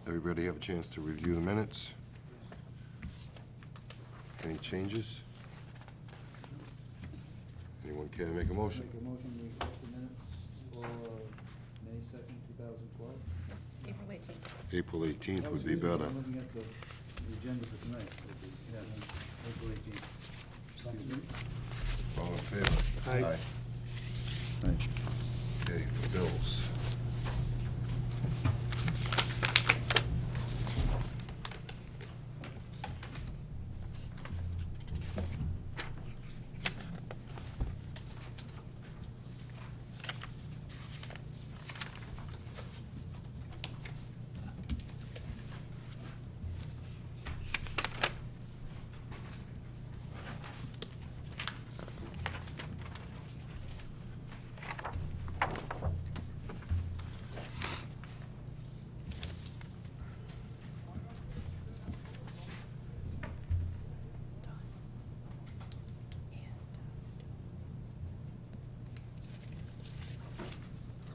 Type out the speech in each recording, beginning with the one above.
Everybody have a chance to review the minutes? Any changes? Anyone care to make a motion? Make a motion to accept the minutes for May 2nd, 2012. April 18th. April 18th Oh, would be excuse me, better. I'm looking at the agenda for tonight. Yeah, April 18th. All in favor? Aye. Okay, for bills.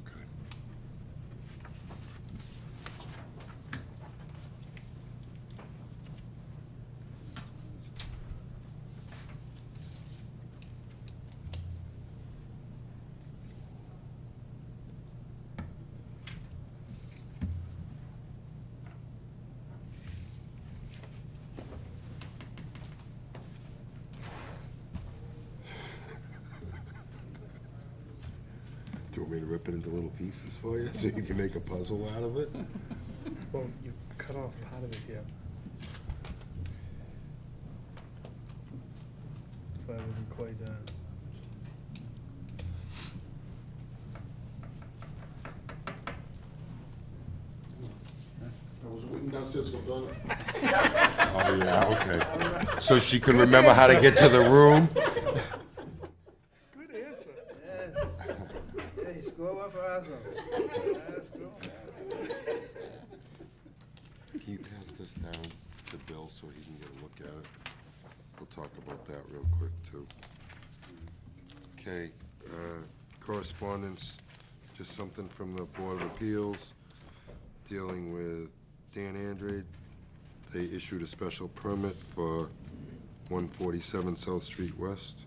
Okay. Do you want me to rip it into little pieces for you, so you can make a puzzle out of it? Well, you cut off part of it here. But I wasn't quite, I was waiting downstairs for Donna. Oh, yeah, okay. So she can remember how to get to the room? Good answer. Yes. Hey, score one for Asa. Yes, score. Can you pass this down to Bill so he can get a look at it? We'll talk about that real quick, too. Okay, correspondence, just something from the Board of Appeals dealing with Dan Andrade. They issued a special permit for 147 South Street West.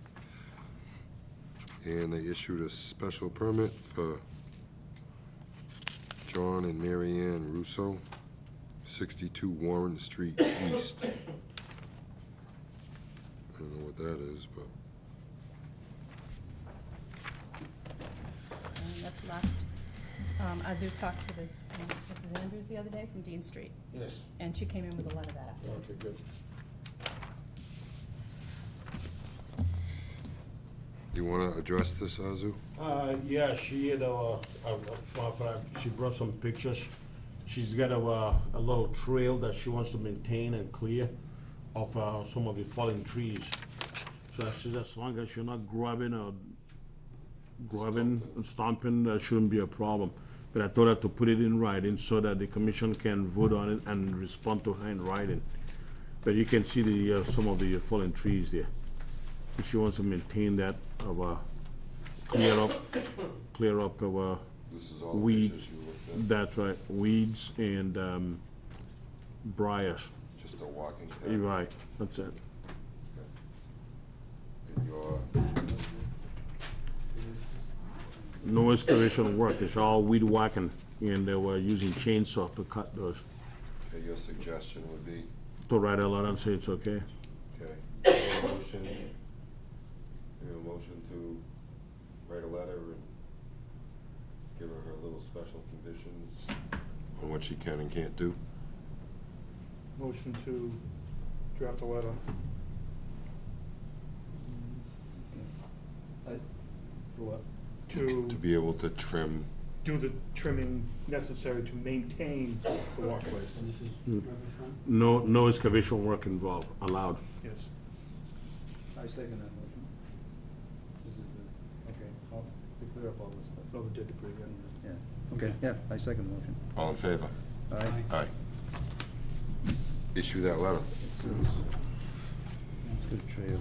And they issued a special permit for John and Mary Ann Russo, 62 Warren Street East. I don't know what that is, but That's last. Azu talked to this Mrs. Andrews the other day from Dean Street, Yes. and she came in with a letter that afternoon. Okay, good. you want to address this, Azu? Yeah, she had she brought some pictures. She's got a little trail that she wants to maintain and clear of some of the fallen trees. So she says as long as you're not grubbing and stomping, that shouldn't be a problem. But I told her to put it in writing so that the commission can vote on it and respond to her in writing. But you can see the some of the fallen trees there. She wants to maintain that, clear up our This is all the weeds. pictures you looked at, That's right, weeds and briars. just a walking path. You're right, that's it. And your, No excavation work, it's all weed whacking, and they were using chainsaw to cut those. okay, your suggestion would be, To write a letter and say it's okay. okay, you have a motion, you have a motion to write a letter and give her her little special conditions on what she can and can't do? motion to draft a letter. For what? To To be able to trim, do the trimming necessary to maintain the walkways. This is Hmm. Riverfront? No excavation work involved, allowed. Yes. I second that motion. This is the, okay, to clear up all this stuff. All the dead debris, yeah. Yeah, okay, yeah, I second the motion. all in favor? Aye. Aye. Issue that letter. Good trail.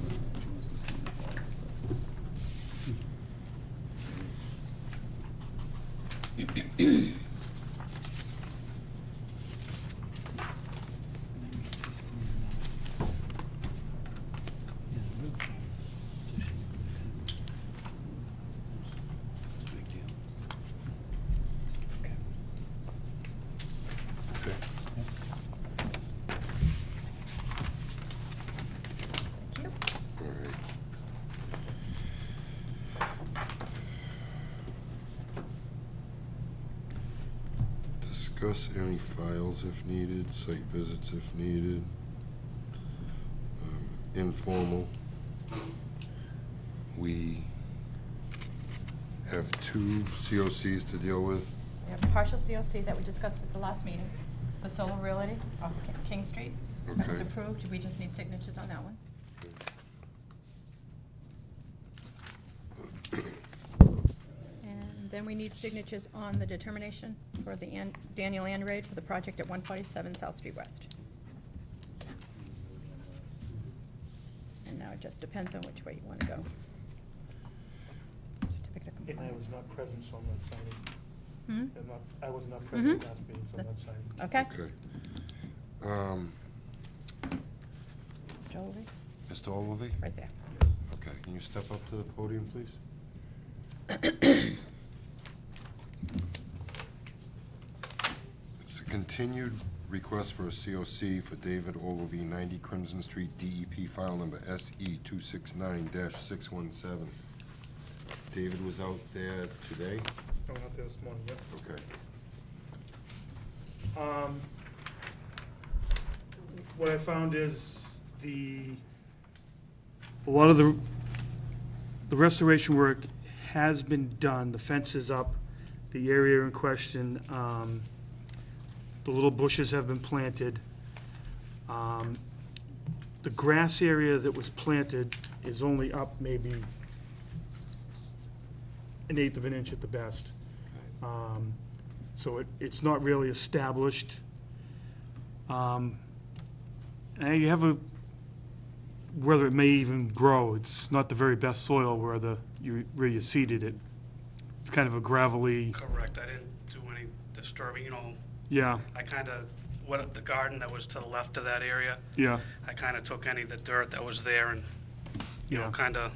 Discuss any files if needed, site visits if needed. Informal. We have 2 COCs to deal with. We have a partial COC that we discussed at the last meeting, for Solar Realty off King Street. That was Okay. approved, we just need signatures on that one. And then we need signatures on the determination for the Daniel Andrade for the project at 147 South Street West. And now it just depends on which way you want to go. Certificate of And I was compliance. not present, so I'm not signing. Hmm? I was not present Mhm. last meeting, so I'm not signing. Okay. Okay. Mr. Ogilvy, Mr. Ogilvy? right there. Okay, can you step up to the podium, please? It's a continued request for a COC for David Ogilvy, 90 Crimson Street, DEP file number SE 269-617. David was out there today? I went out there this morning, yep. Okay. What I found is a lot of the restoration work has been done, the fence is up, the area in question, the little bushes have been planted. The grass area that was planted is only up maybe 1/8 of an inch at the best. So it's not really established. And you have whether it may even grow, it's not the very best soil where you seeded it. It's kind of a gravelly, Correct, I didn't do any disturbing, yeah, I kind of, the garden that was to the left of that area, yeah, I kind of took any of the dirt that was there and, yeah. kind of,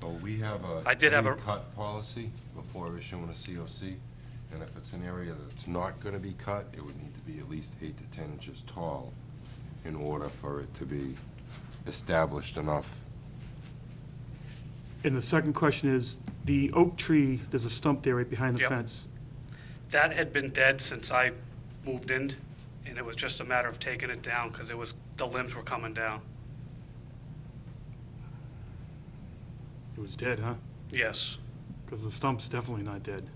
Well, we have a I did have a- cut policy before issuing a COC, and if it's an area that's not gonna be cut, it would need to be at least 8 to 10 inches tall in order for it to be established enough. And the second question is, the oak tree, there's a stump there right behind the Yep. fence. that had been dead since I moved in, and it was just a matter of taking it down, because the limbs were coming down. It was dead, huh? Yes, Because the stump's definitely not dead.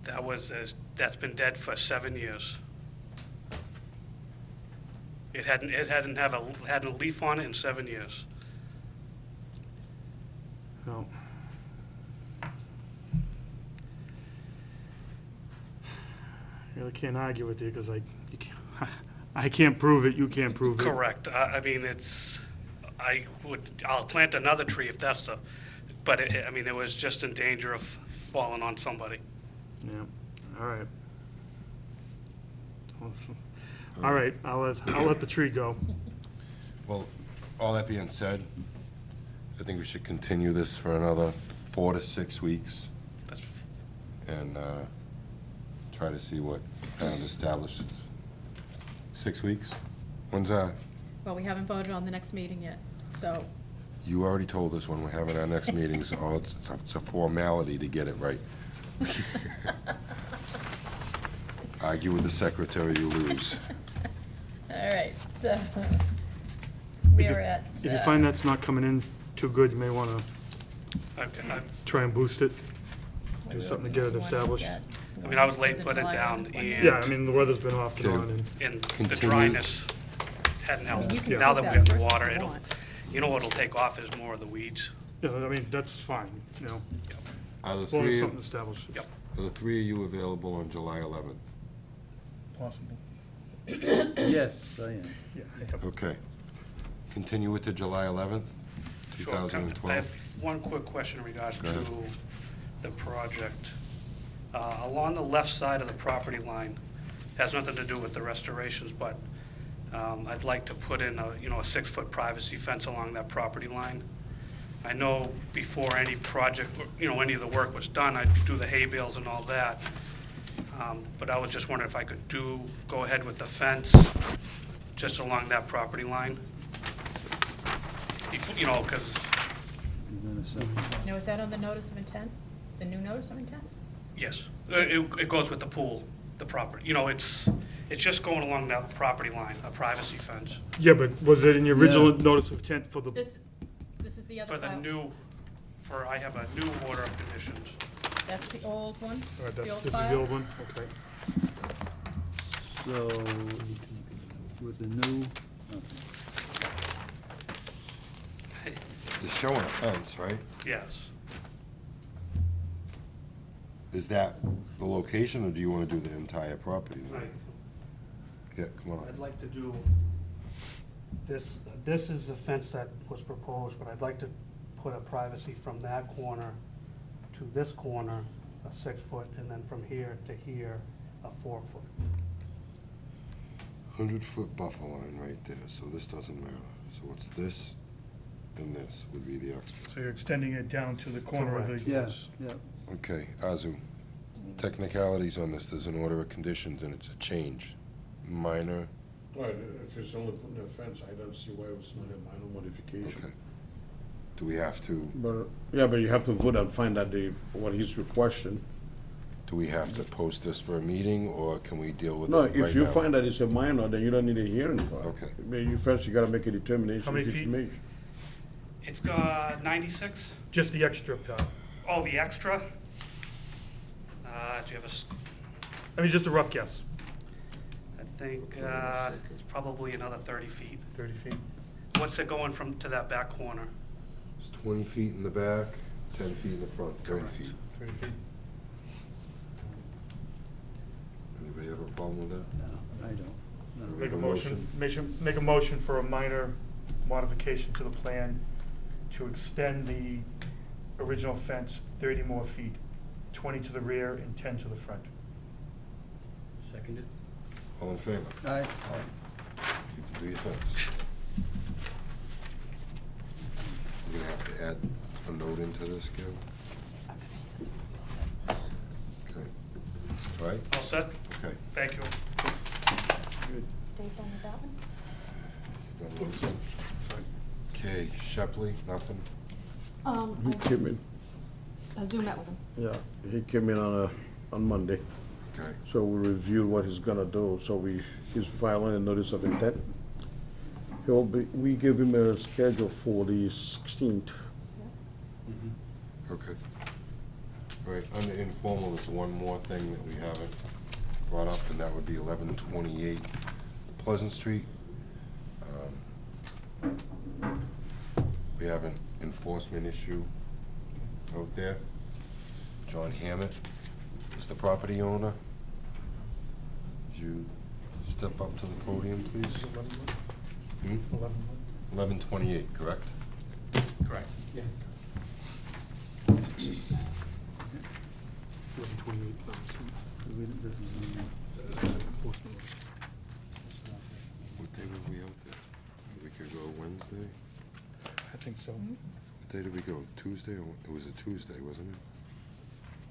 that's been dead for 7 years. It hadn't had a leaf on it in 7 years. No. Really can't argue with you, because I can't prove it, you can't prove it. Correct. I mean, I'll plant another tree if that's but it was just in danger of falling on somebody. Yeah, all right. Awesome. All right, I'll let the tree go. Well, all that being said, I think we should continue this for another 4 to 6 weeks That's- and try to see what kind of establishes. 6 weeks? When's that? Well, we haven't voted on the next meeting yet, so You already told us when we're having our next meeting, so it's a formality to get it right. Argue with the secretary, you lose. all right, so we're at. If you find that's not coming in too good, you may want to try and boost it, do something to get it established. I mean, I was late putting it down, and Yeah, I mean, the weather's been off and on, and the Continue. dryness hadn't I mean, helped. you can Now put that we that have the first if water, you want. what'll take off is more of the weeds. yeah, I mean, that's fine, Are the as long as three, something established. Yep. are the 3 of you available on July 11th? Possible. Yes, I am. Yeah. Okay. Continue it to July 11th, Sure. I 2012? have one quick question in regards Go ahead. to the project. Along the left side of the property line, has nothing to do with the restorations, but I'd like to put in a 6-foot privacy fence along that property line. I know before any project, any of the work was done, I'd do the hay bales and all that. But I was just wondering if I could go ahead with the fence just along that property line. Because Is that a second? Now, is that on the notice of intent? The new notice of intent? yes, it goes with the pool, the property. It's just going along that property line, a privacy fence. Yeah, but was it in your original Yeah. notice of intent for the, This is the other For the file. new, I have a new order of conditions. That's the old one? all right, The that's, old this is the file? old one? Okay. So, with the new, okay. It's showing a fence, right? Yes. Is that the location, or do you want to do the entire property? Yeah, come on. I'd like to do, this is the fence that was proposed, but I'd like to put a privacy from that corner to this corner, a 6 foot, and then from here to here, a 4 foot. 100-foot buffer line right there, so this doesn't matter. So it's this and this would be the extra. So you're extending it down to the corner of the. Correct. Yes, yeah. Okay, Azu, technicalities on this, there's an order of conditions and it's a change. Minor, Right, if it's only putting a fence, I don't see why it's not a minor modification. okay. Do we have to, But, yeah, but you have to vote and find out what he's requesting. do we have to post this for a meeting, or can we deal with it No, right if you now? find that it's a minor, then you don't need a hearing for it. Okay. I mean, first you gotta make a determination. How many if it's feet? major. It's got 96? Just the extra part. Oh, the extra? Do you have I mean, just a rough guess, I think, Okay, wait a second. it's probably another 30 feet. 30 feet. What's it going from, to that back corner? It's 20 feet in the back, 10 feet in the front, 30 Correct. feet. 30 feet. Anybody have a problem with that? No, I don't. No. Make a motion, make a motion for a minor modification to the plan to extend the original fence 30 more feet, 20 to the rear and 10 to the front. Seconded? All in favor? Aye. You can do your fence. You're gonna have to add a note into this, Gil? Okay. All right? All set? Okay. Thank you. Good. Stay done with that one? Done with this? Okay, Shepley, nothing? He came in, I Zoom met with him. yeah, he came in on Monday, Okay. so we reviewed what he's gonna do, so he's filing a notice of intent. We give him a schedule for the 16th. Okay. All right, under informal, there's one more thing that we haven't brought up, and that would be 1128 Pleasant Street. We have an enforcement issue out there. John Hammett is the property owner. Would you step up to the podium, please? 1128, correct? Correct. Yeah. 1128. This is, Enforcement. What day were we out there? We could go Wednesday? I think so. What day did we go? Tuesday? It was a Tuesday, wasn't it?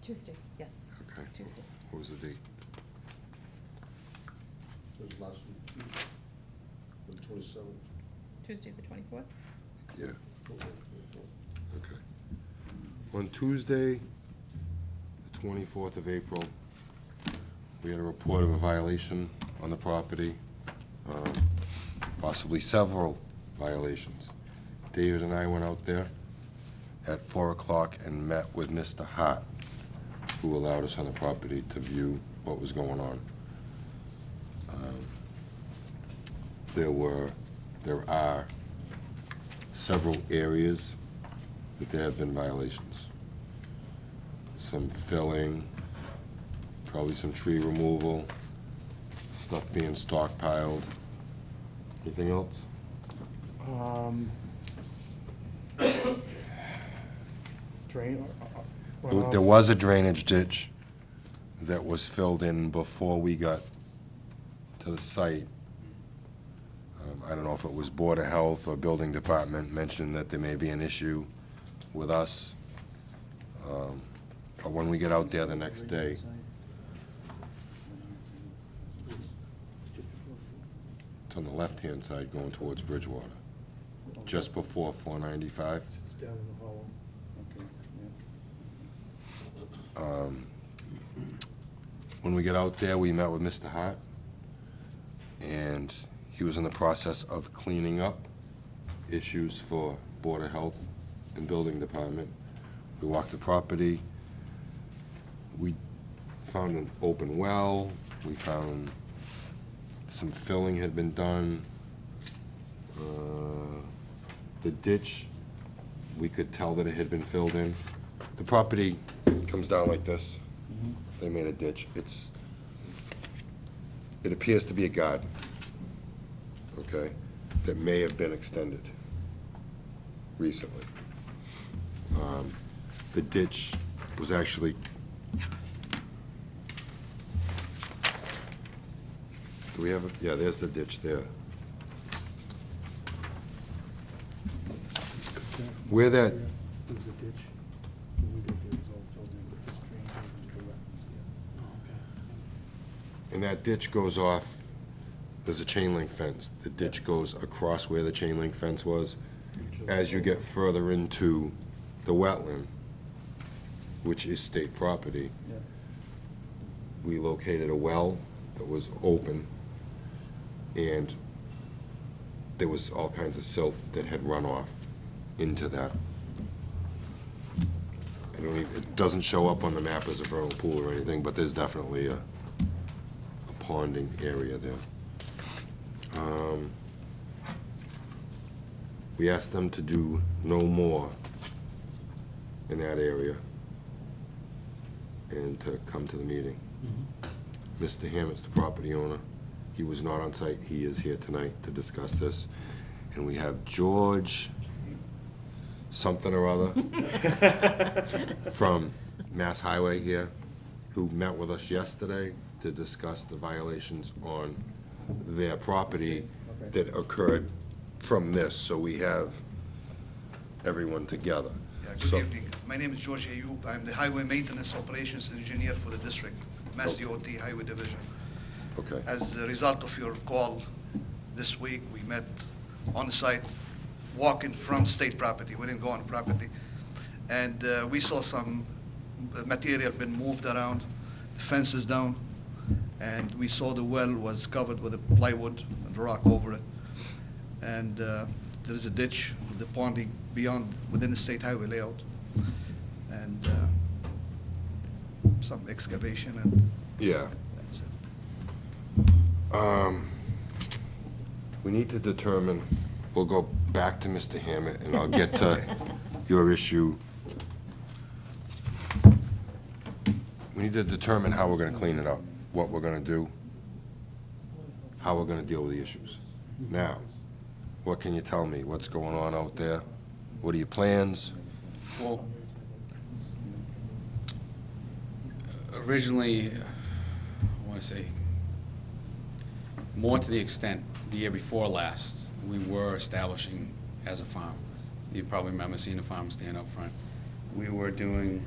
Tuesday, yes, Okay. Tuesday. What was the date? It was last week, the 27th. Tuesday, the 24th? Yeah, okay. On Tuesday, the 24th of April, we had a report of a violation on the property, possibly several violations. David and I went out there at 4 o'clock and met with Mr. Hart, who allowed us on the property to view what was going on. There are several areas that there have been violations. Some filling, probably some tree removal, stuff being stockpiled. Anything else? Drain. There was a drainage ditch that was filled in before we got to the site. I don't know if it was Board of Health or Building Department mentioned that there may be an issue with us. But when we get out there the next day, it's on the left-hand side going towards Bridgewater, just before 495. It's down in the hollow. okay, yeah. When we get out there, we met with Mr. Hart. and he was in the process of cleaning up issues for Board of Health and Building Department. We walked the property. We found an open well. We found some filling had been done. The ditch, we could tell that it had been filled in. The property comes down like this. They made a ditch. It appears to be a garden, okay, that may have been extended recently. The ditch was actually, do we have it? Yeah, there's the ditch there. Where that, There's a ditch. When we got there, it was all filled in with this drain goes into the wetlands there. and that ditch goes off, there's a chain link fence. The ditch goes across where the chain link fence was. As you get further into the wetland, which is state property, Yeah. we located a well that was open, and there was all kinds of silt that had run off into that. It doesn't show up on the map as a vernal pool or anything, but there's definitely a ponding area there. We asked them to do no more in that area and to come to the meeting. Mr. Hammett's the property owner. He was not on site. He is here tonight to discuss this. And we have George something or other from Mass Highway here, who met with us yesterday to discuss the violations on their property that occurred from this. So we have everyone together. Yeah, good So- evening. My name is George Ayub. I'm the Highway Maintenance Operations Engineer for the district, Mass DOT Highway Division. Okay. As a result of your call this week, we met on the site, walking from state property. We didn't go on property. And we saw some material been moved around, fences down, and we saw the well was covered with a plywood and rock over it. And there is a ditch with the ponding beyond, within the state highway layout. And some excavation, and Yeah. that's it. We need to determine, we'll go back to Mr. Hammett, and I'll get to your issue. We need to determine how we're gonna clean it up, what we're gonna do, how we're gonna deal with the issues. Now, what can you tell me? What's going on out there? What are your plans? Well, originally, I want to say, more to the extent, the year before last, we were establishing as a farm. You probably remember seeing the farm stand up front. We were doing,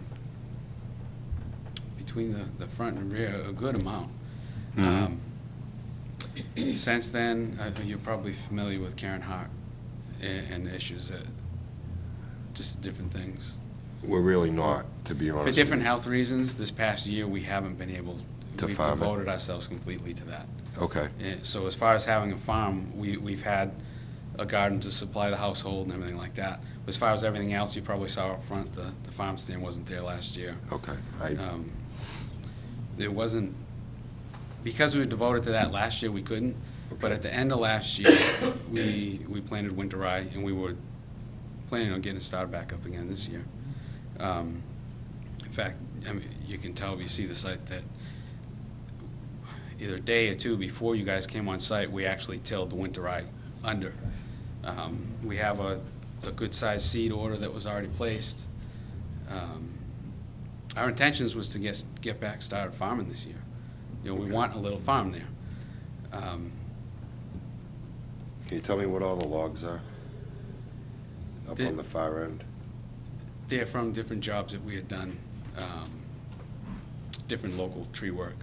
between the front and rear, a good amount. Since then, you're probably familiar with Karen Hart and the issues that, just different things. We're really not, to be honest For with different you. health reasons, this past year, we haven't been able, To we've farm it. devoted ourselves completely to that. Okay, So as far as having a farm, we've had a garden to supply the household and everything like that. As far as everything else, you probably saw up front, the farm stand wasn't there last year. okay. It wasn't, because we were devoted to that last year, we couldn't. But Okay. at the end of last year, we planted winter rye, and we were planning on getting it started back up again this year. In fact, I mean, you can tell if you see the site that either a day or two before you guys came on site, we actually tilled the winter rye under. We have a good-sized seed order that was already placed. Our intentions was to get back started farming this year. You know, we want a little farm there. Can you tell me what all the logs are? Up The- on the far end? They're from different jobs that we had done, different local tree work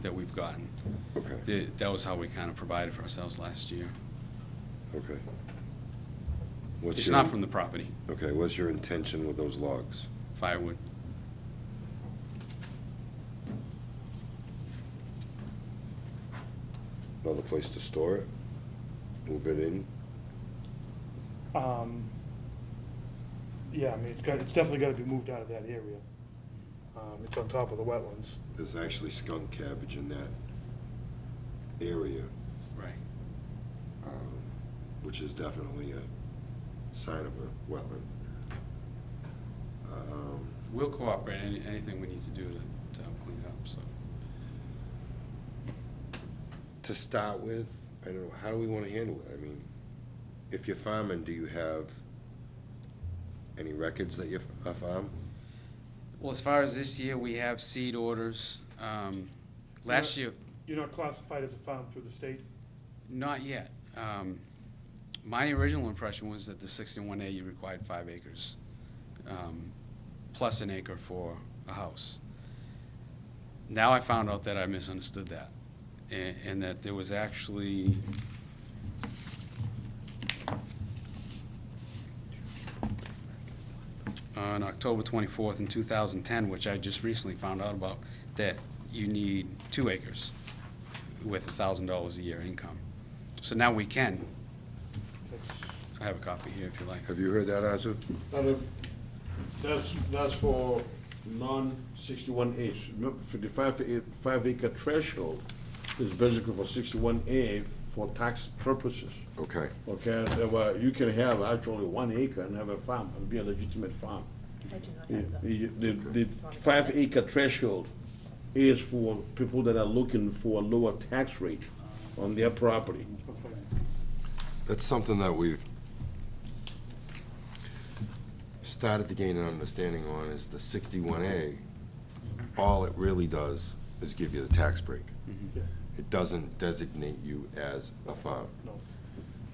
that we've gotten. Okay, That was how we kind of provided for ourselves last year. okay. What's It's your- not from the property, Okay, what's your intention with those logs? firewood. Another place to store it? Move it in? Yeah, I mean, it's definitely gotta be moved out of that area. It's on top of the wetlands. There's actually skunk cabbage in that area, Right. which is definitely a sign of a wetland. We'll cooperate, anything we need to do to help clean it up, so. To start with, I don't know, how do we want to handle it? I mean, if you're farming, do you have any records that you're a farm? Well, as far as this year, we have seed orders. Last year, You're not classified as a farm through the state? not yet. My original impression was that the 61A, you required 5 acres, plus an acre for a house. Now I found out that I misunderstood that, and that there was actually, on October 24th in 2010, which I just recently found out about, that you need 2 acres with $1,000 a year income. So now we can. I have a copy here if you like. Have you heard that, Azu? That's for non-61As. For the 5 acre threshold is basically for 61A for tax purposes. Okay. Okay, so, you can have actually 1 acre and have a farm and be a legitimate farm. I do not have The 5 acre threshold is for people that are looking for a lower tax rate on their property. That's something that we've started to gain an understanding on, is the 61A. All it really does is give you the tax break. Yeah. It doesn't designate you as a farm. No.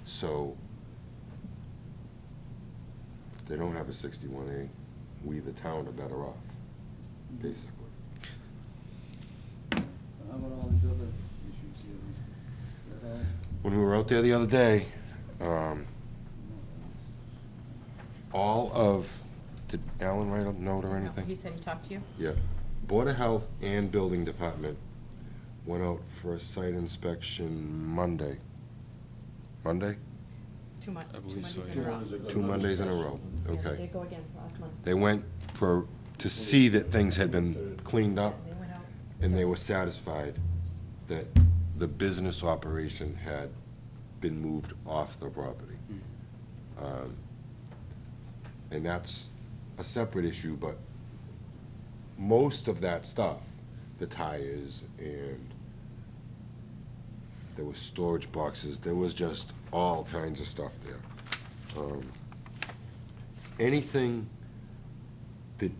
So if they don't have a 61A, we, the town, are better off, basically. How about all these other issues here? That all- When we were out there the other day, all of, did Alan write a note or No, anything? he said he talked to you? Yeah. Board of Health and Building Department went out for a site inspection Monday. Monday? Two I believe Mondays so, in a yeah. row. 2 Mondays in a row, Yeah, they okay. did go again last month. They went to see that things had been cleaned up, They went out. and they were satisfied that the business operation had been moved off the property. And that's a separate issue, but most of that stuff, the tires, and there was storage boxes, there was just all kinds of stuff there. Anything that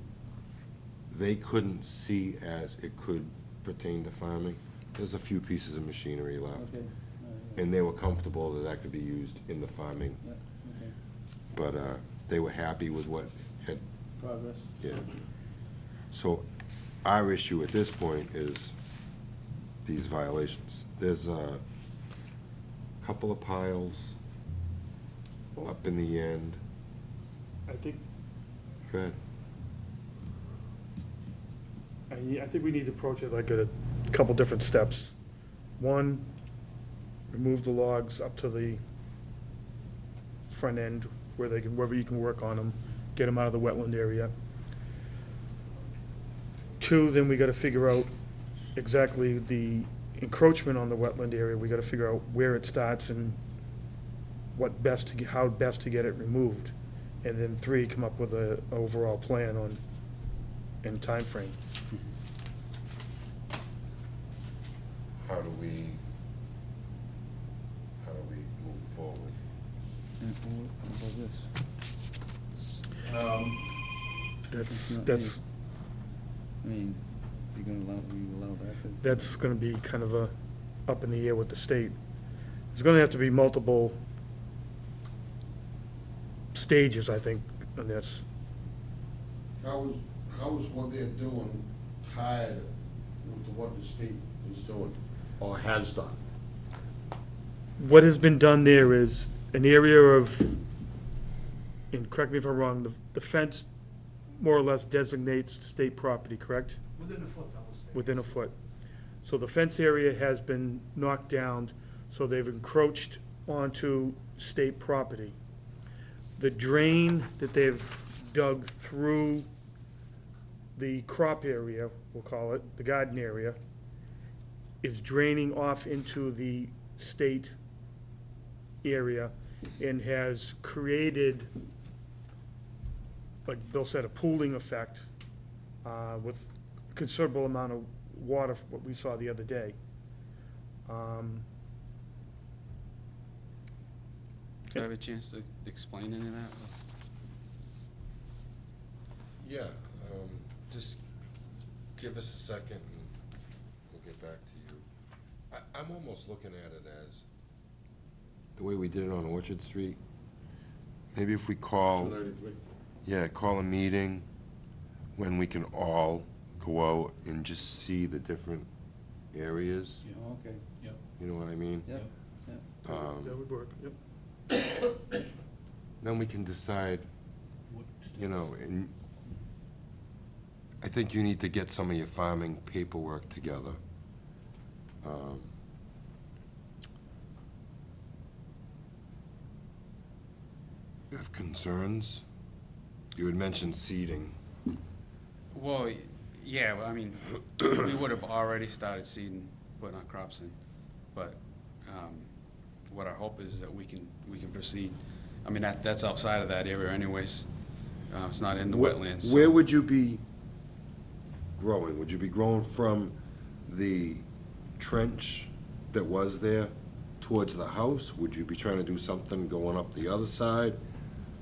they couldn't see as it could pertain to farming, there's a few pieces of machinery left. Okay, all right, And they were comfortable that that could be used in the farming, yeah, okay, but they were happy with what had, progress. yeah. So our issue at this point is these violations. There's a couple of piles up in the end. I think, Go ahead. I think we need to approach it like a couple different steps. One, remove the logs up to the front end where they can, wherever you can work on them, get them out of the wetland area. Two, then we gotta figure out exactly the encroachment on the wetland area. We gotta figure out where it starts and what best to get, how best to get it removed. And then three, come up with a overall plan on, and timeframe. How do we move forward? And what about this? That's, I mean, you're gonna allow, will you allow that? that's gonna be kind of a up in the air with the state. There's gonna have to be multiple stages, I think, on this. How's what they're doing tied with what the state is doing or has done? What has been done there is an area of, and correct me if I'm wrong, the fence more or less designates state property, correct? Within a foot, I would say. Within a foot. So the fence area has been knocked down So they've encroached onto state property. The drain that they've dug through the crop area, we'll call it, the garden area, is draining off into the state area and has created, like Bill said, a pooling effect with considerable amount of water, what we saw the other day. Could I have a chance to explain any of that? Yeah, just give us a second and we'll get back to you. I'm almost looking at it as the way we did it on Orchard Street. Maybe if we call, call a meeting when we can all go out and just see the different areas. Yeah, okay, yep, You know what I mean? yep, yep. That would work, yep. Then we can decide, you know, and I think you need to get some of your farming paperwork together. You have concerns? You had mentioned seeding. Well, yeah, well, I mean, we would have already started seeding, putting our crops in, but what our hope is that we can proceed. I mean, that's outside of that area anyways. It's not in the wetlands. so- Where would you be growing? Would you be growing from the trench that was there towards the house? Would you be trying to do something going up the other side?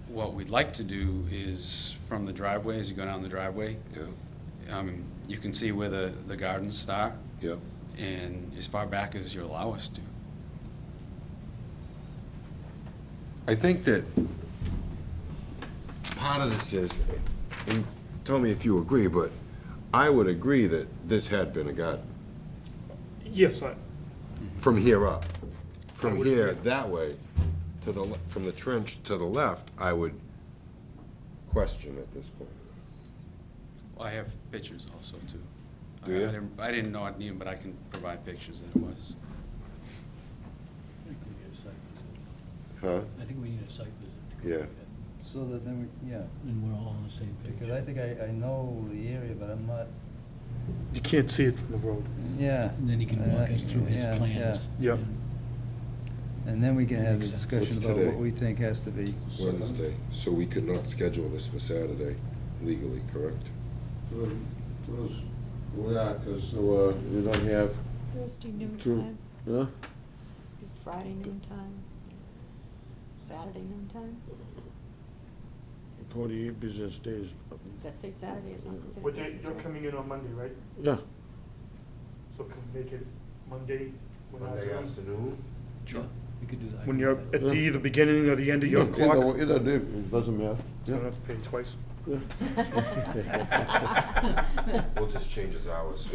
What we'd like to do is from the driveway, as you go down the driveway, Yeah, you can see where the gardens start, yeah. and as far back as you allow us to. I think that part of this is, and tell me if you agree, but I would agree that this had been a garden. Yes, From here up. I From would here, agree. that way, to the, from the trench to the left, I would question at this point. Well, I have pictures also too. Do you? I didn't know I'd need them, but I can provide pictures that it was. I think we need a site visit. Huh? I think we need a site visit. to Yeah. complete it. So that then we, yeah, And we're all on the same page. because I think I know the area, but I'm not, you can't see it from the road. yeah. And then he can walk us through his Yeah, plans. Yeah. And then we can have a Makes sense. discussion What's about today? what we think has to be. Wednesday, so we could not schedule this for Saturday legally, correct? Yeah, because you don't have, Thursday noon True. time, huh? Friday noon time, Saturday noon time. 48 business days. Let's say Saturday is not considered What day, business, you're right? coming in on Monday, right? Yeah. So can we make it Monday? when Monday ours is- afternoon? Yeah, we could do that. I When can you're do at that. the either beginning or the end of your Either- clock? Either day, it doesn't matter. So I Yeah. don't have to pay twice. We'll just change his hours.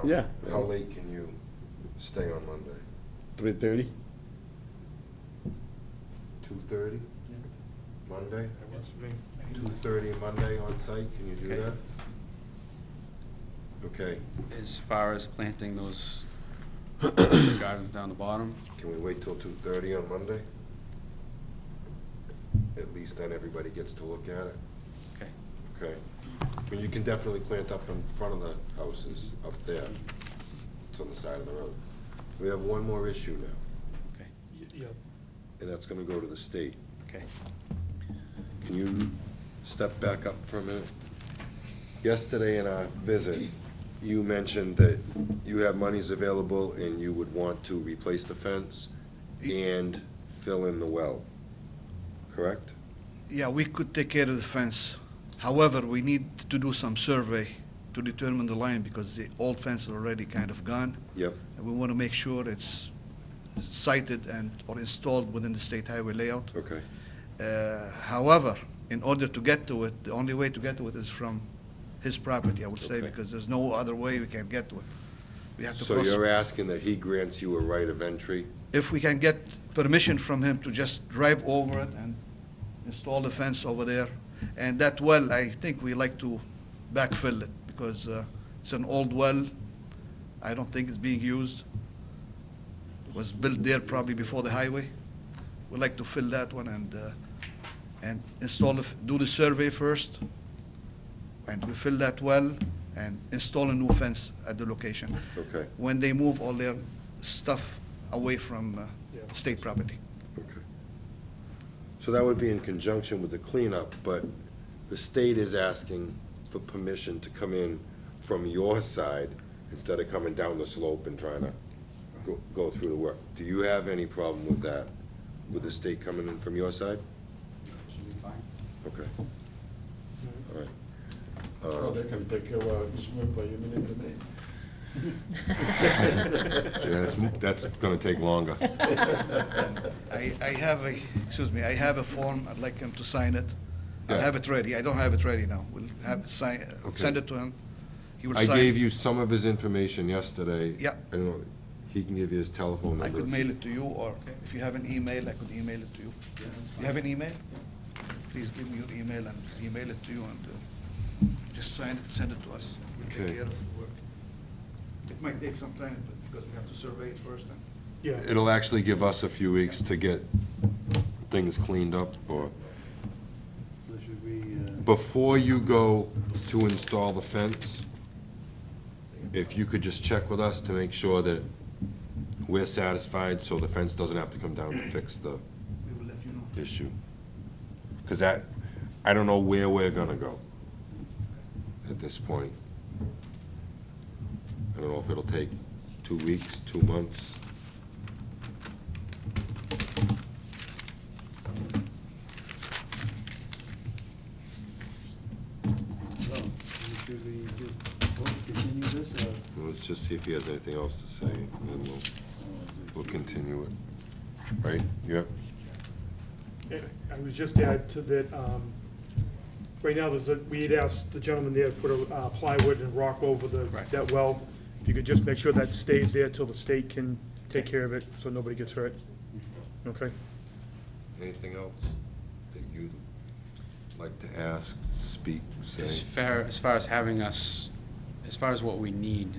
Yeah. How late can you stay on Monday? 3:30? 2:30? Yeah. Monday? That works for me. 2:30 Monday on site, can you do Okay. that? Okay, As far as planting those gardens down the bottom, can we wait till 2:30 on Monday? At least then everybody gets to look at it, okay. okay? But you can definitely plant up in front of the houses, up there. It's on the side of the road. We have one more issue now, Okay, Yeah. and that's gonna go to the state. okay. Can you step back up for a minute? Yesterday in our visit, you mentioned that you have monies available and you would want to replace the fence and fill in the well, correct? Yeah, we could take care of the fence. However, we need to do some survey to determine the line because the old fence is already kind of gone. Yep, And we want to make sure it's sited and or installed within the state highway layout. okay. However, in order to get to it, the only way to get to it is from his property, I would say, Okay. because there's no other way we can get to it. We have to So cross. you're asking that he grants you a right of entry? If we can get permission from him to just drive over it and install the fence over there. And that well, I think we like to backfill it because it's an old well. I don't think it's being used. was built there probably before the highway. We'd like to fill that one and install, do the survey first, and we fill that well, and install a new fence at the location. Okay, When they move all their stuff away from state property. okay. So that would be in conjunction with the cleanup, but the state is asking for permission to come in from your side instead of coming down the slope and trying to go through the work. Do you have any problem with that, with the state coming in from your side? Should be fine. Okay. All right. Oh, they can take care of this one by you minute to me. Yeah, that's gonna take longer. I have I have a form, I'd like him to sign it. I'll Yeah. have it ready, I don't have it ready now. We'll have it sign, Okay. send it to him. He will I sign. gave you some of his information yesterday. Yeah. I don't know, he can give you his telephone I number. could mail it to you, or if you have an email, I could email it to you. You have an email? Please give me your email and email it to you, and just sign it, send it to us. We'll take Okay. care of the work. It might take some time, but because we have to survey it first, and Yeah. It'll actually give us a few weeks to get things cleaned up, or, So should we, before you go to install the fence, if you could just check with us to make sure that we're satisfied, so the fence doesn't have to come down to fix the we will let you know. issue. Because I don't know where we're gonna go at this point. I don't know if it'll take 2 weeks, 2 months. well, should we just vote to continue this, or? Let's just see if he has anything else to say, and then we'll continue it. Right? Yep. I was just add to that, right now, we had asked the gentleman there to put a plywood and rock over Right. that well. If you could just make sure that stays there till the state can take care of it, so nobody gets hurt. Okay? Anything else that you'd like to ask, speak, say? As far as having us, as far as what we need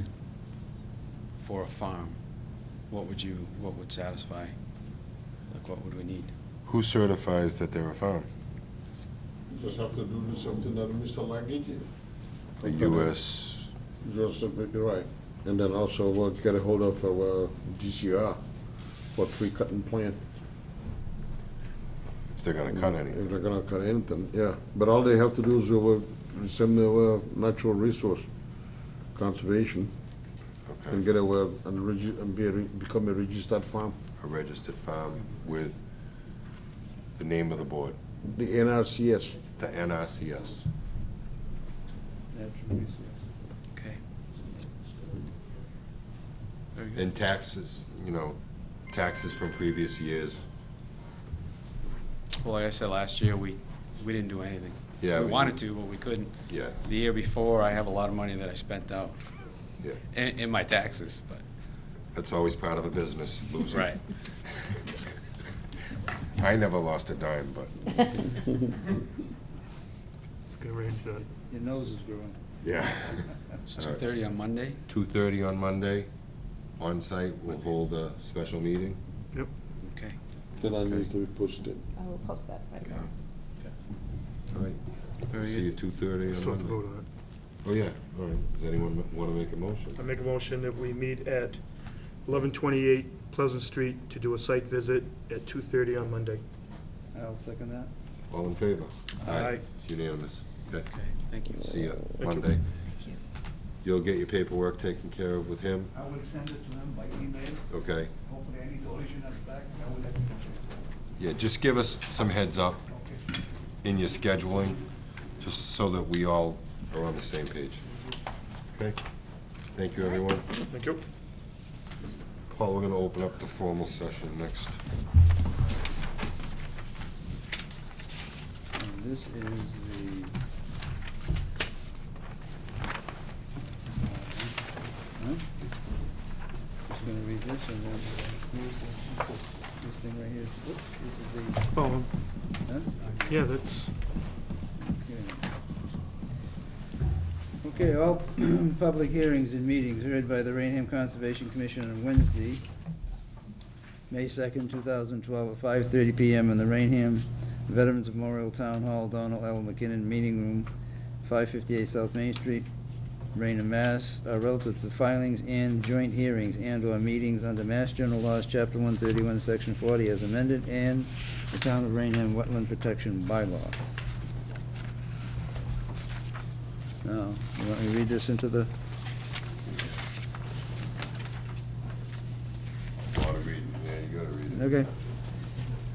for a farm, what would satisfy? Like, what would we need? Who certifies that they're a farm? Just have to do something that Mr. Maggie did. The US, Just, you're right. And then also we'll get a hold of our DCR for tree cutting plan. if they're gonna cut If anything. they're gonna cut anything, yeah. But all they have to do is send the natural resource conservation and Okay. get and become a registered farm. A registered farm with the name of the board, The NRCS. the NRCS. Natural resource. Okay. Very good. And taxes, taxes from previous years. Well, like I said, last year, we didn't do anything. Yeah, We we- wanted to, but we couldn't. Yeah, The year before, I have a lot of money that I spent out yeah. in my taxes, but. That's always part of a business, losing. Right. I never lost a dime, but, Get ready to that. Your nose is growing. yeah. It's All right. 2:30 on Monday. 2:30 on Monday, on site, we'll hold a special meeting. Yep. Okay. Then I need to be posted. I will post that right Okay. now. All right. Very See you good. 2:30 Still on have to Monday. vote on it. Oh, yeah, all right. Does anyone want to make a motion? I make a motion that we meet at 1128 Pleasant Street to do a site visit at 2:30 on Monday. I'll second that. All in favor? Aye. It's unanimous. Okay. Okay, thank you. See you you. Monday. Thank you. You'll get your paperwork taken care of with him, I will send it to him by email. okay? Hopefully, I need the original back, I will let you know. Yeah, just give us some heads up Okay. in your scheduling, just so that we all are on the same page. Okay? Thank you, everyone. Thank you. Paul, we're gonna open up the formal session next. And this is the. Huh? Just gonna read this and then, this thing right here, whoops, this is Oh, the, huh? yeah, that's, Okay, all public hearings and meetings heard by the Raynham Conservation Commission on Wednesday, May 2nd, 2012, at 5:30 PM in the Raynham Veterans Memorial Town Hall, Donald L. McKinnon Meeting Room, 558 South Main Street, Raynham, Mass., relative to filings and joint hearings and/or meetings under Mass General Laws, Chapter 131, Section 40, as amended, and the Town of Raynham Wetland Protection Bylaw. Now, you want me to read this into the... Want to read it? Yeah, you gotta read it. Okay.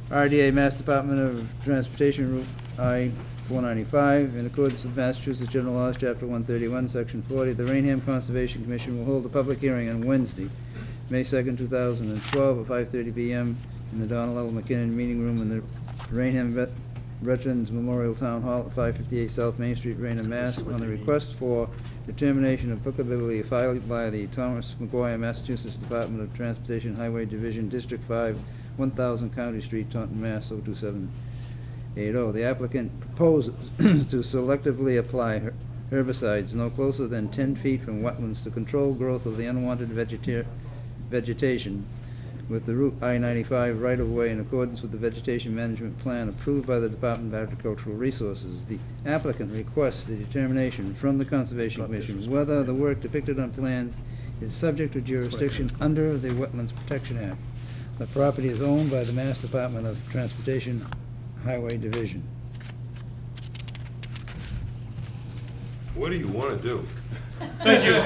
RDA, Mass Department of Transportation, Route I-495, in accordance with Massachusetts General Laws, Chapter 131, Section 40, the Raynham Conservation Commission will hold a public hearing on Wednesday, May 2nd, 2012, at 5:30 PM in the Donald L. McKinnon Meeting Room in the Raynham Veterans Memorial Town Hall at 558 South Main Street, Raynham, Mass., on the request for determination of applicability filed by the Thomas McGuire, Massachusetts Department of Transportation Highway Division, District 5, 1000 County Street, Taunton, Mass. 02780. The applicant proposes to selectively apply herbicides no closer than 10 feet from wetlands to control growth of the unwanted vegetation with the Route I-95 right-of-way in accordance with the Vegetation Management Plan approved by the Department of Agricultural Resources. The applicant requests the determination from the Conservation Commission whether the work depicted on plans is subject to jurisdiction under the Wetlands Protection Act. The property is owned by the Mass Department of Transportation Highway Division. What do you want to do? Thank you.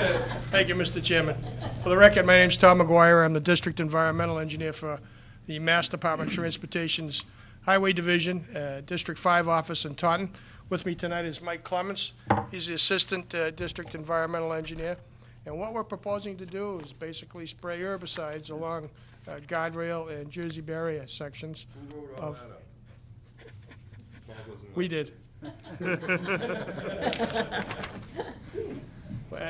Thank you, Mr. Chairman. For the record, my name's Tom McGuire. I'm the District Environmental Engineer for the Mass Department of Transportation's Highway Division, District 5 office in Taunton. With me tonight is Mike Clements. He's the Assistant District Environmental Engineer. And what we're proposing to do is basically spray herbicides along guardrail and Jersey barrier sections. Who wrote all of. that up? We did.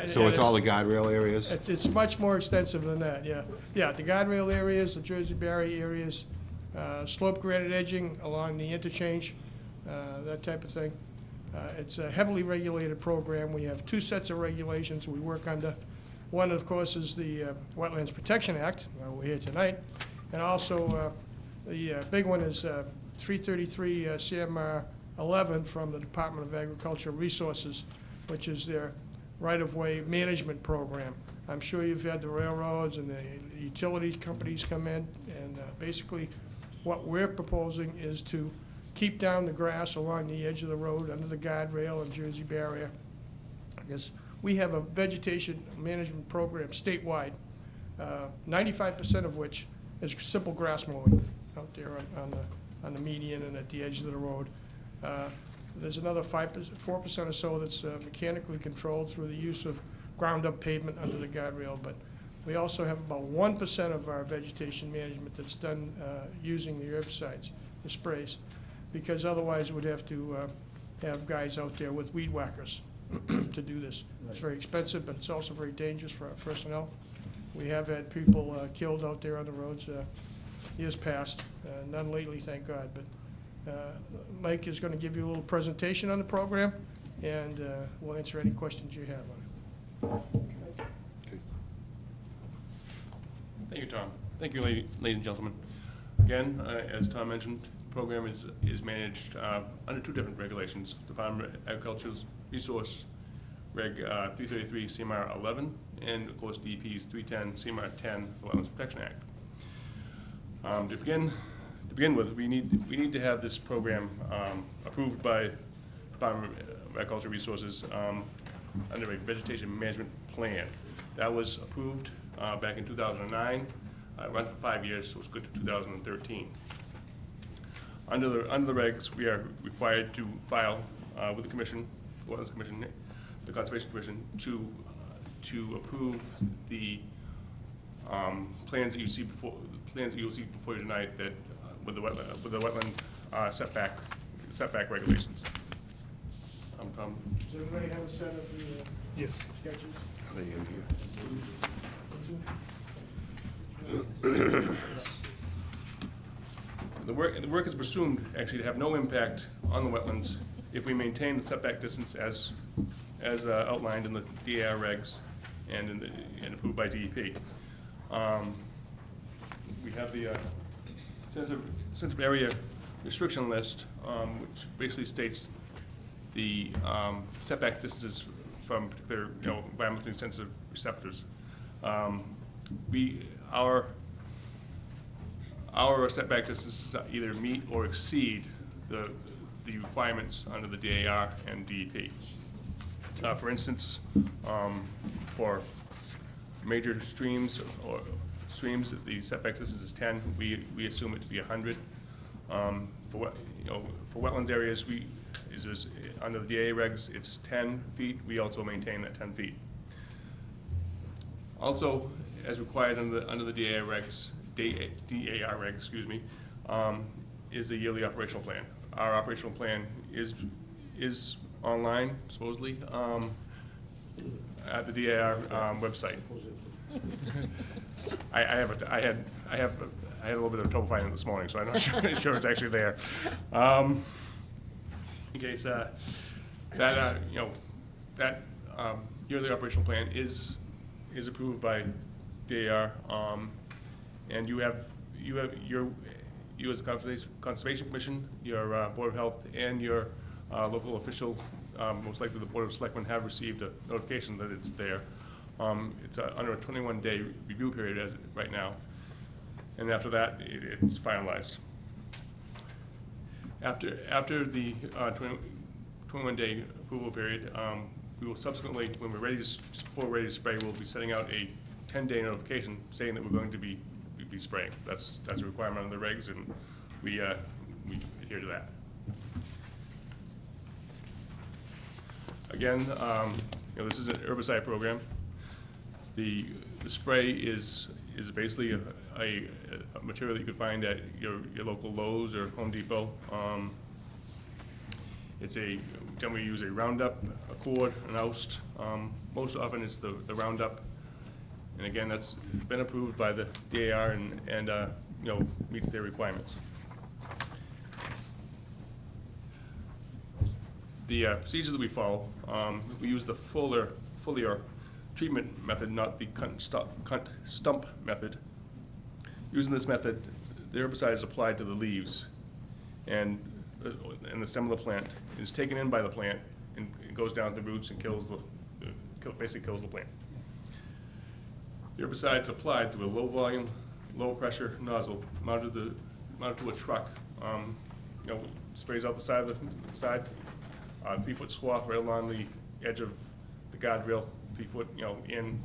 So it's all the guardrail areas? It's much more extensive than that, yeah. Yeah, the guardrail areas, the Jersey barrier areas, slope granite edging along the interchange, that type of thing. It's a heavily regulated program. We have two sets of regulations we work under. One, of course, is the Wetlands Protection Act, we're here tonight, and also the big one is 333 CMR 11 from the Department of Agricultural Resources, which is their right-of-way management program. I'm sure you've had the railroads and the utility companies come in, and basically what we're proposing is to keep down the grass along the edge of the road under the guardrail and Jersey barrier. Because we have a vegetation management program statewide, 95% of which is simple grass mowing out there on the median and at the edge of the road. There's another 4% or so that's mechanically controlled through the use of ground-up pavement under the guardrail, but we also have about 1% of our vegetation management that's done using the herbicides, the sprays, because otherwise we'd have to have guys out there with weed whackers to do this. It's very expensive, but it's also very dangerous for our personnel. We have had people killed out there on the roads years past, none lately, thank God, but Mike is going to give you a little presentation on the program, and we'll answer any questions you have on it. Thank you, Tom. Thank you, ladies and gentlemen. Again, as Tom mentioned, the program is managed under two different regulations: Department of Agriculture's Resource Reg 333 CMR 11, and of course DEP's 310 CMR 10, the Wetlands Protection Act. To begin with, we need to have this program approved by Department of Agricultural Resources under a vegetation management plan. That was approved back in 2009. It ran for 5 years, so it's good to 2013. Under the regs, we are required to file with the Commission, the Wetlands Commission, the Conservation Commission, to approve the plans that you see before you tonight that with the wetland setback regulations. Does everybody have a set of the Yes. sketches? Are they in here? The work is presumed actually to have no impact on the wetlands if we maintain the setback distance as outlined in the DAR regs and approved by DEP. We have the sensitive area restriction list, which basically states the setback distances from particular, environmentally sensitive receptors. Our setback distances either meet or exceed the requirements under the DAR and DEP. For instance, for major streams or streams, the setback distance is 10. We assume it to be 100. For wetlands areas, under the DA regs, it's 10 feet. We also maintain that 10 feet. Also, as required under the DAR regs, excuse me, is the yearly operational plan. Our operational plan is online, supposedly, at the DAR website. I had a little bit of trouble finding it this morning, so I'm not sure it's actually there. In case that yearly operational plan is approved by DAR, and you as a Conservation Commission, your Board of Health, and your local official, most likely the Board of Selectmen, have received a notification that it's there. It's under a 21-day review period right now, and after that, it's finalized. After the 21-day approval period, we will subsequently, when we're ready just before we're ready to spray, we'll be sending out a 10-day notification saying that we're going to be spraying. That's a requirement of the regs, and we adhere to that. Again, this is an herbicide program. The spray is basically a material that you could find at your local Lowe's or Home Depot. We use a Roundup, a cord, an oust. Most often it's the Roundup, and again, that's been approved by the DAR and meets their requirements. The procedures that we follow, we use the foliar treatment method, not the cunt stump method. Using this method, the herbicide is applied to the leaves and the stem of the plant. It is taken in by the plant and it goes down to the roots and basically kills the plant. The herbicide is applied through a low volume, low pressure nozzle mounted to a truck. Sprays out the side, 3-foot swath right along the edge of the guardrail, 3 foot, in,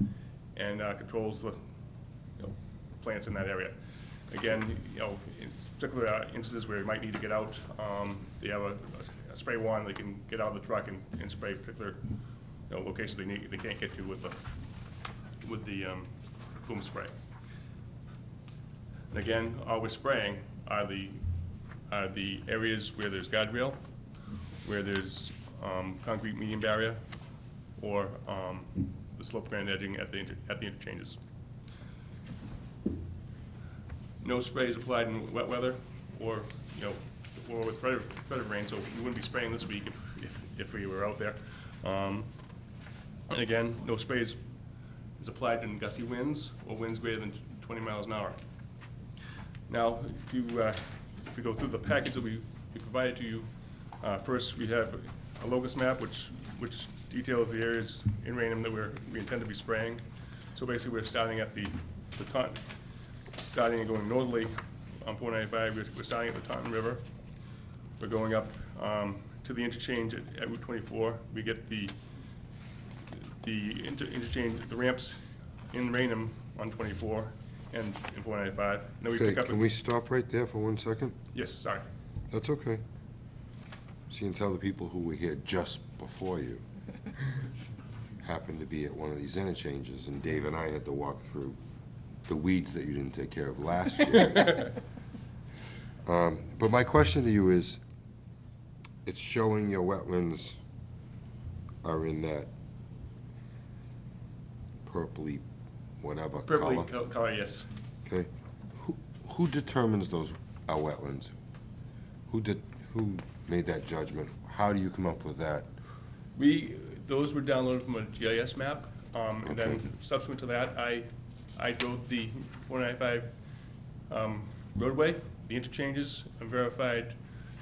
and controls the plants in that area. Again, in particular instances where you might need to get out, they have a spray wand. They can get out of the truck and spray particular locations they can't get to with the boom spray. And again, all we're spraying are the areas where there's guardrail, where there's concrete median barrier, or the slope granite edging at the interchanges. No spray is applied in wet weather or with threat of rain, so we wouldn't be spraying this week if we were out there. And again, no spray is applied in gusty winds or winds greater than 20 miles an hour. Now, if we go through the package that we provided to you, first we have a Locus Map, which details the areas in Raynham that we intend to be spraying. So basically, we're starting at the Taunton, starting and going northerly on 495. We're starting at the Taunton River. We're going up to the interchange at Route 24. We get the interchange, the ramps in Raynham on 24 and in 495. Then we Okay, pick up. can we stop right there for 1 second? Yes, sorry. That's okay. See and tell the people who were here just before you happened to be at one of these interchanges, and Dave and I had to walk through the weeds that you didn't take care of last year. But my question to you is, it's showing your wetlands are in that purpley whatever color. Purpley color, yes. Okay. Who determines those are wetlands? Who made that judgment? How do you come up with that? Those were downloaded from a GIS map, and then subsequent to that, I drove the 495 roadway, the interchanges, and verified,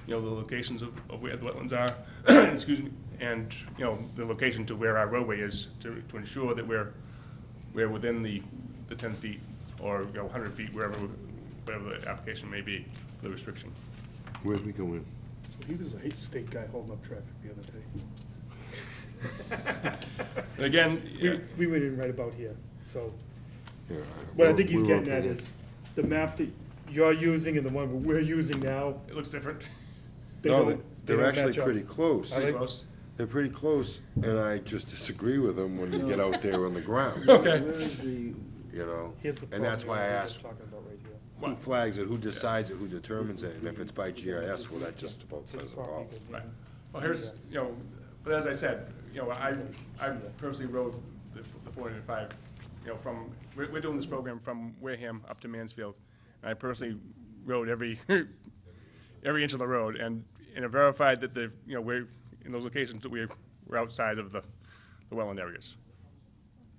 the locations of where the wetlands are, excuse me, and, the location to where our roadway is to ensure that we're within the 10 feet or, 100 feet, whatever the application may be, for the restriction. Where'd we go in? So he was a state guy holding up traffic the other day. And again, We went in right about here, so. Yeah, What I think he's we were getting at up in- is, the map that you're using and the one we're using now, it looks different. they No, don't, they they're don't actually match up. pretty close. Are they? Close. They're pretty close, and I just disagree with them when you get out there on the ground, Okay. Where is the, Here's the And that's problem why I we're asked, just talking about right here. who flags it, who decides it, who determines it, and if it's by GIS, well, that just about His says it property all. goes in. Right. Well, here's, but as I said, I personally rode the 405, we're doing this program from Wareham up to Mansfield. And I personally rode every inch of the road, and it verified that we're, in those locations, that we're outside of the wetland areas.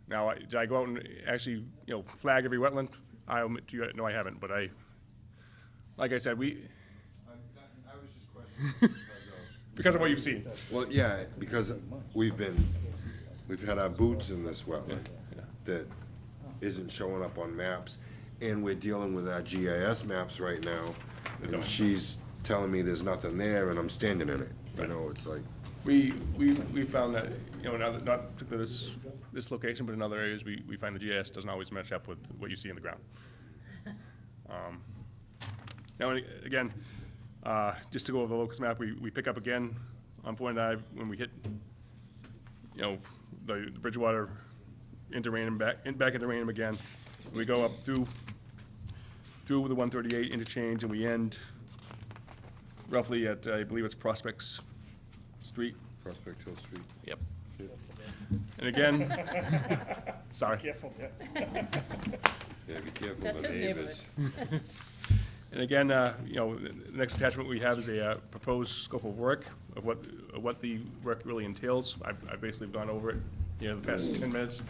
Now, did I go out and actually, flag every wetland? I'll admit to you, no, I haven't, but like I said, I was just questioning because of what you've seen. Well, yeah, because we've had our boots in this wetland that isn't showing up on maps, and we're dealing with our GIS maps right now, and she's telling me there's nothing there, and I'm standing in it. It's like, We found that, not particularly this location, but in other areas, we find the GIS doesn't always match up with what you see in the ground. Now, again, just to go over the Locus Map, we pick up again on 495 when we hit, the Bridgewater into Raynham, back into Raynham again. We go up through the 138 interchange, and we end roughly at, I believe it's Prospects Street. Prospect Hill Street. Yep. And again, sorry. Careful, yeah. Yeah, be careful That's of the his neighbors. And again, the next attachment we have is a proposed scope of work of what the work really entails. I've basically gone over it, the past 10 minutes.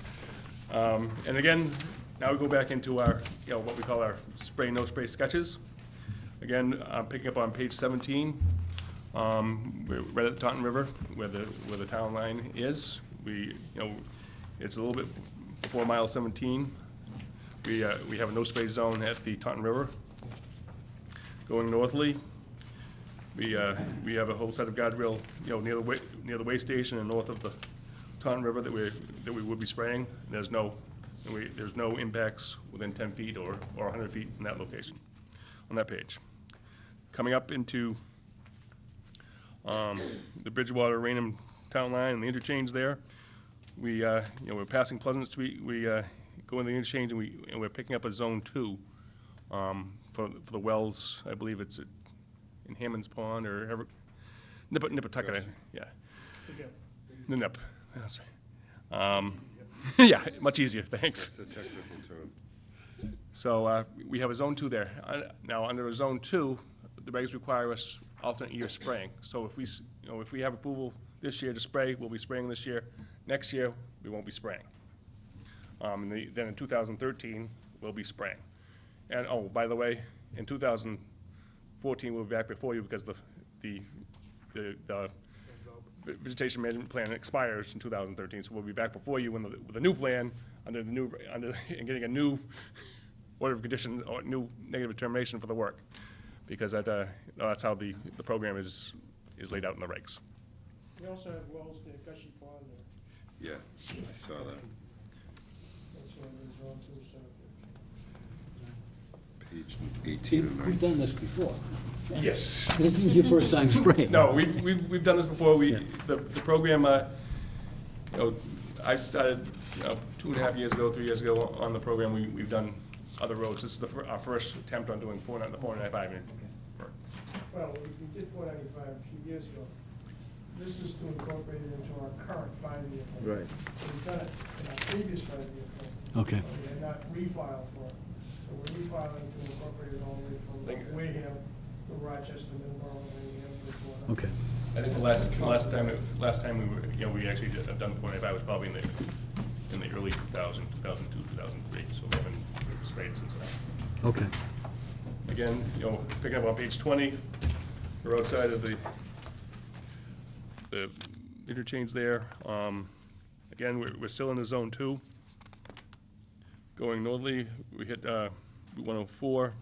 And again, now we go back into our, what we call our spray, no spray sketches. Again, picking up on page 17, we're right at the Taunton River, where the town line is. It's a little bit before mile 17. We have a no spray zone at the Taunton River. Going northerly, we have a whole set of guardrail, near the way station and north of the Taunton River that we would be spraying. There's no impacts within 10 feet or 100 feet in that location, on that page. Coming up into the Bridgewater Raynham town line and the interchange there, we're passing Pleasant Street. We go in the interchange and we're picking up a zone 2 for the wells. I believe it's in Hammond's Pond or Nippatucket. Yeah, the Nip. That's right. Yeah, much easier. Thanks. That's the technical term. So we have a zone 2 there. Now, under a zone 2, the regs require us alternate year spraying. So if we have approval this year to spray, we'll be spraying this year. Next year, we won't be spraying. Then in 2013, we'll be spraying. And, oh, by the way, in 2014, we'll be back before you because the vegetation management plan expires in 2013. So we'll be back before you with a new plan and getting a new order of condition or new negative determination for the work, because that's how the program is laid out in the regs. We also have wells near Gushy Pond there. Yeah, I saw that. That's one of those wells too, so. Page 18 and We've 19. done this before. Yes. This is your first time spraying. No, we've done this before. The program, I started 2.5 years ago, 3 years ago on the program. We've done other roads. This is our first attempt on doing the 495. Well, we did 495 a few years ago. This is to incorporate it into our current 5-year plan. Right. So we've done it in our previous 5-year plan. Okay. We had not refiled for it. So we're refiling to incorporate it all the way from Wareham to Rochester, Middleborough, Raynham, Bridgewater. Okay. I think the last time we were, we actually done 495 was probably in the early 2000, 2002, 2003. So we haven't sprayed since then. Okay. again, picking up on page 20, we're outside of the interchange there. Again, we're still in the zone 2. Going northerly, we hit Route 104.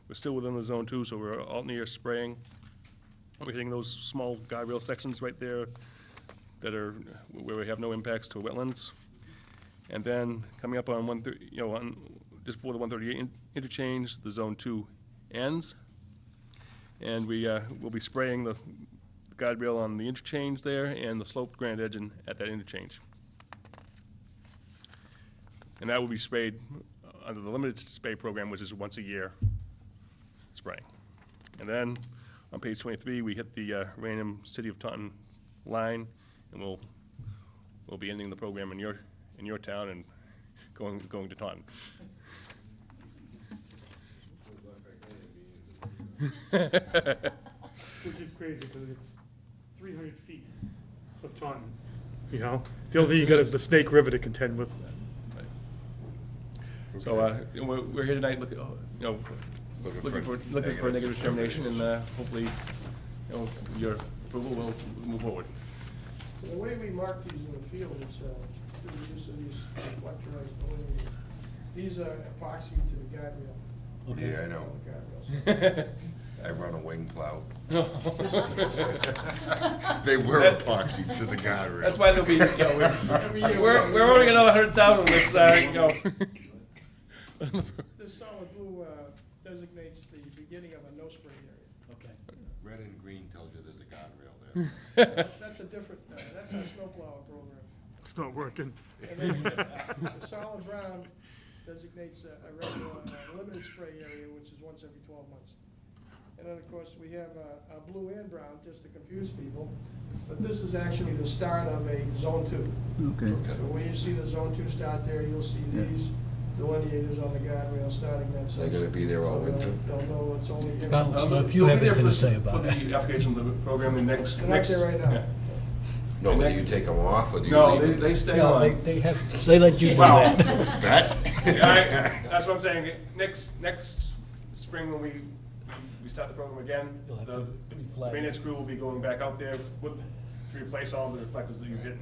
We're still within the zone 2, so we're out near spraying. We're hitting those small guardrail sections right there that are where we have no impacts to wetlands. And then coming up on just before the 138 interchange, the zone 2 ends. And we will be spraying the guardrail on the interchange there and the sloped granite edging at that interchange. And that will be sprayed under the limited spray program, which is once a year spraying. And then on page 23, we hit the Raynham City of Taunton line, and we'll be ending the program in your town and going to Taunton. Which is crazy, because it's 300 feet of Taunton, you know? The only thing you got is the Snake River to contend with. So we're here tonight looking for a negative determination, and hopefully, your approval will move forward. The way we mark these in the field is through the use of these reflectorized delineators. These are epoxy to the guardrail. Okay. Yeah, I know. Guardrails. I run a wing plow. They were epoxy to the guardrail. That's why there'll be, we're ordering another 100,000 this, This solid blue designates the beginning of a no spray area. Okay. Red and green tells you there's a guardrail there. That's a different, that's our snowplow program. It's not working. And then the solid brown designates a regular limited spray area, which is once every 12 months. And then, of course, we have a blue and brown, just to confuse people. But this is actually the start of a zone 2. Okay. So when you see the zone 2 start there, you'll see these delineators on the guardrail starting that They're section. gonna be there all winter. They'll know it's only here. If you have anything to say For about it. the application of the program, the next. They're not there right now. Yeah. No, but do you take them off, or do you No, leave them? they stay No, on. they have, they let you do Wow. that. That? That's what I'm saying. Next spring, when we start the program again, You'll have the to reflag. maintenance crew will be going back out there to replace all the reflectors that you've hit.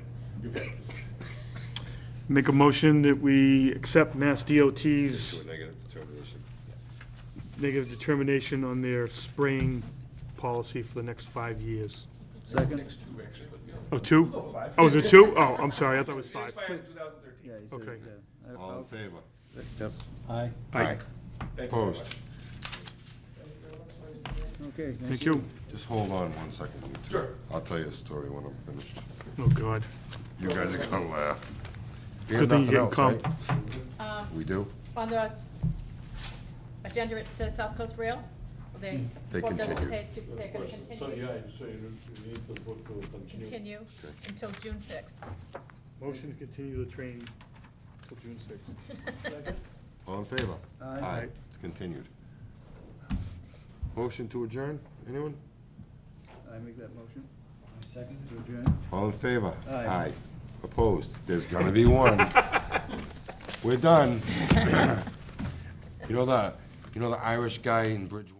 Make a motion that we accept Mass DOT's To a negative determination. negative determination on their spraying policy for the next 5 years. Second? Next two, actually, but, Oh, 2? go for 5. Oh, is it 2? Oh, I'm sorry, I thought it was It 5. expires in 2013. Yeah, he said, Okay. All in favor? Yep. Aye. Aye. Thank you very Opposed? much. Okay, Thank you. Just hold on 1 second. you two. Sure. I'll tell you a story when I'm finished. Oh, God. You guys are gonna laugh. We Good have thing you nothing didn't else, come. right? We do? On the agenda, it says South Coast Rail. Will They Board doesn't continue. take- They're going to continue so you need to vote to continue until June 6th. Motion to continue the train till June 6th. All in favor? Aye. It's continued. Motion to adjourn, anyone? I make that motion Second? to adjourn. All in favor? Aye. Opposed? There's gonna be one. We're done. You know the Irish guy in Bridgewater?